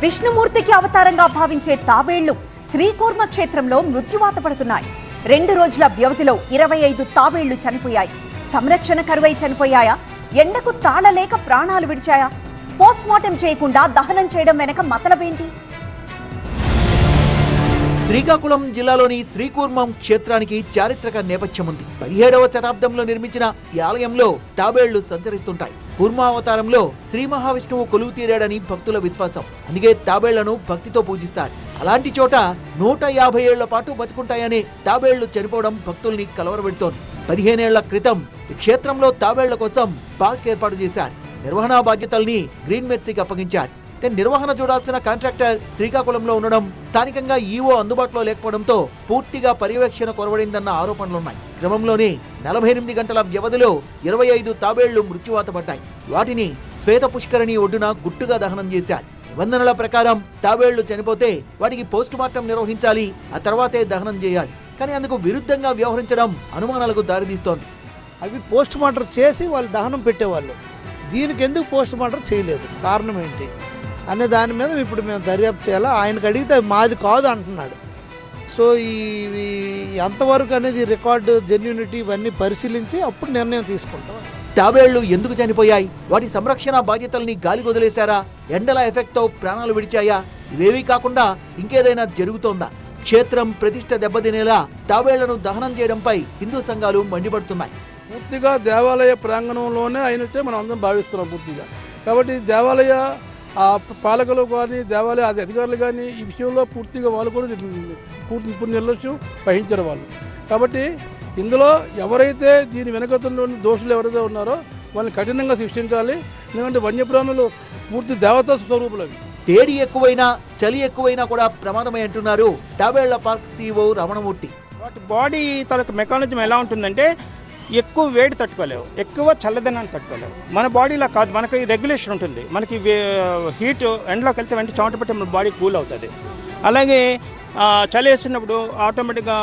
విష్ణుమూర్తికి అవతారంగా భావించే తాబేళ్లు శ్రీకూర్మ క్షేత్రంలో మృత్యువాత పడుతున్నాయి. 2 రోజుల వ్యవధిలో 25 తాబేళ్లు చనిపోయాయి. సంరక్షణ కరువై చనిపోయాయా, ఎండకు తాళలేక ప్రాణాలు విడిచాయా? పోస్ట్మార్టం చేయకుండా దహనం చేయడం వెనక మతలబేంటి? శ్రీకాకుళం జిల్లాలోని శ్రీకూర్మం క్షేత్రానికి చారిత్రక నేపథ్యం ఉంది. 17వ శతాబ్దంలో నిర్మించిన ఈ ఆలయంలో తాబేళ్లు సంచరిస్తుంటాయి. కూర్మావతారంలో శ్రీ మహావిష్ణువు కొలువు తీరాడని భక్తుల విశ్వాసం. అందుకే తాబేళ్లను భక్తితో పూజిస్తారు. అలాంటి చోట 150 ఏళ్ల పాటు బతుకుంటాయని తాబేళ్లు చనిపోవడం భక్తుల్ని కలవరపెడుతోంది. 15 ఏళ్ల క్రితం ఈ క్షేత్రంలో తాబేళ్ల కోసం పార్క్ ఏర్పాటు చేశారు. నిర్వహణ బాధ్యతల్ని గ్రీన్ మెర్సీకి అప్పగించారు. నిర్వహణ చూడాల్సిన కాంట్రాక్టర్ శ్రీకాకుళంలో ఉండడం, స్థానికంగా ఈవో అందుబాటులో లేకపోవడంతో పూర్తిగా పర్యవేక్షణ కొరవడిందన్న ఆరోపణలున్నాయి. క్రమంలోనే 48 గంటల వ్యవధిలో 25 తాబేళ్లు మృత్యువాత పడ్డాయి. వాటిని శ్వేత పుష్కరిణి ఒడ్డున గుట్టుగా దహనం చేశారు. నిబంధనల ప్రకారం తాబేళ్లు చనిపోతే వాటికి పోస్ట్ మార్టం నిర్వహించాలి, ఆ తర్వాతే దహనం చేయాలి. కానీ అందుకు విరుద్ధంగా వ్యవహరించడం అనుమానాలకు దారితీస్తోంది. అవి పోస్ట్ మార్టం చేసి వాళ్ళు దహనం పెట్టేవాళ్ళు. దీనికి ఎందుకు పోస్ట్ మార్టం చేయలేదు, కారణం ఏంటి అనే దాని మీద ఇప్పుడు మేము దర్యాప్తు చేయాలా. ఆయనకు అడిగితే మాది కాదు అంటున్నాడు. సో ఇవి ఎంతవరకు అనేది రికార్డు జెన్యూనిటీ ఇవన్నీ పరిశీలించి అప్పుడు నిర్ణయం తీసుకుంటాం. తాబేళ్లు ఎందుకు చనిపోయాయి, వాటి సంరక్షణ బాధ్యతల్ని గాలికి వదిలేశారా, ఎండల ఎఫెక్ట్తో ప్రాణాలు విడిచాయా, ఇవేవీ కాకుండా ఇంకేదైనా జరుగుతోందా? క్షేత్రం ప్రతిష్ట దెబ్బతినేలా తాబేళ్లను దహనం చేయడంపై హిందూ సంఘాలు మండిపడుతున్నాయి. పూర్తిగా దేవాలయ ప్రాంగణంలోనే అయినట్టే మనం అందరం భావిస్తున్నాం పూర్తిగా. కాబట్టి దేవాలయ పాలకులు కానీ దేవాలయ అధికారులు కానీ ఈ విషయంలో పూర్తిగా వాళ్ళు కూడా పూర్తి నిర్లక్ష్యం వహించారు వాళ్ళు. కాబట్టి ఇందులో ఎవరైతే దీని వెనకతున్న దోషులు ఎవరైతే ఉన్నారో వాళ్ళని కఠినంగా శిక్షించాలి. ఎందుకంటే వన్యప్రాణులు పూర్తి దేవతా స్వరూపులు అవి. తేడి ఎక్కువైనా చలి ఎక్కువైనా కూడా ప్రమాదమే అంటున్నారు తాబేళ్ల పార్క్ CEO రమణమూర్తి. వాటి బాడీ తాలూకు మెకానిజం ఎలా ఉంటుందంటే ఎక్కువ వేడి తట్టుకోలేవు, ఎక్కువ చల్లదనాన్ని తట్టుకోలేవు. మన బాడీలా కాదు, మనకి రెగ్యులేషన్ ఉంటుంది. మనకి హీట్ ఎండలోకి వెళ్తే వెంటనే చెమట పట్టి మన బాడీ కూల్ అవుతుంది. అలాగే చలి వేస్తున్నప్పుడు ఆటోమేటిక్గా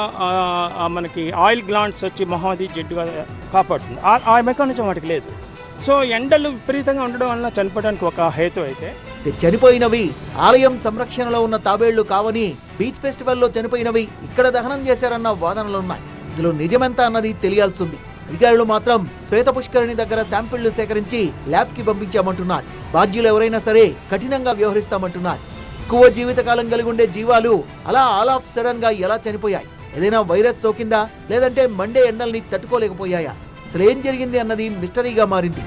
మనకి ఆయిల్ గ్లాండ్స్ వచ్చి మొహమ్మది జిడ్డుగా కాపాడుతుంది. ఆ మెకానిజం వాటికి లేదు. సో ఎండలు విపరీతంగా ఉండడం వల్ల చనిపోవడానికి ఒక హేతు అయితే, చనిపోయినవి ఆలయం సంరక్షణలో ఉన్న తాబేళ్లు కావని, బీచ్ ఫెస్టివల్లో చనిపోయినవి ఇక్కడ దహనం చేశారన్న వాదనలున్నాయి. ఇందులో నిజమెంత అన్నది తెలియాల్సింది. అధికారులు మాత్రం శ్వేత పుష్కరిణి దగ్గర శాంపిళ్లు సేకరించి ల్యాబ్ కి పంపించామంటున్నారు. బాధ్యులు ఎవరైనా సరే కఠినంగా వ్యవహరిస్తామంటున్నారు. ఎక్కువ జీవితకాలం కలిగి ఉండే జీవాలు అలా ఆల్ ఆఫ్ సడన్ గా ఎలా చనిపోయాయి? ఏదైనా వైరస్ సోకిందా, లేదంటే మండే ఎండల్ని తట్టుకోలేకపోయాయా? అసలు ఏం జరిగింది అన్నది మిస్టరీగా మారింది.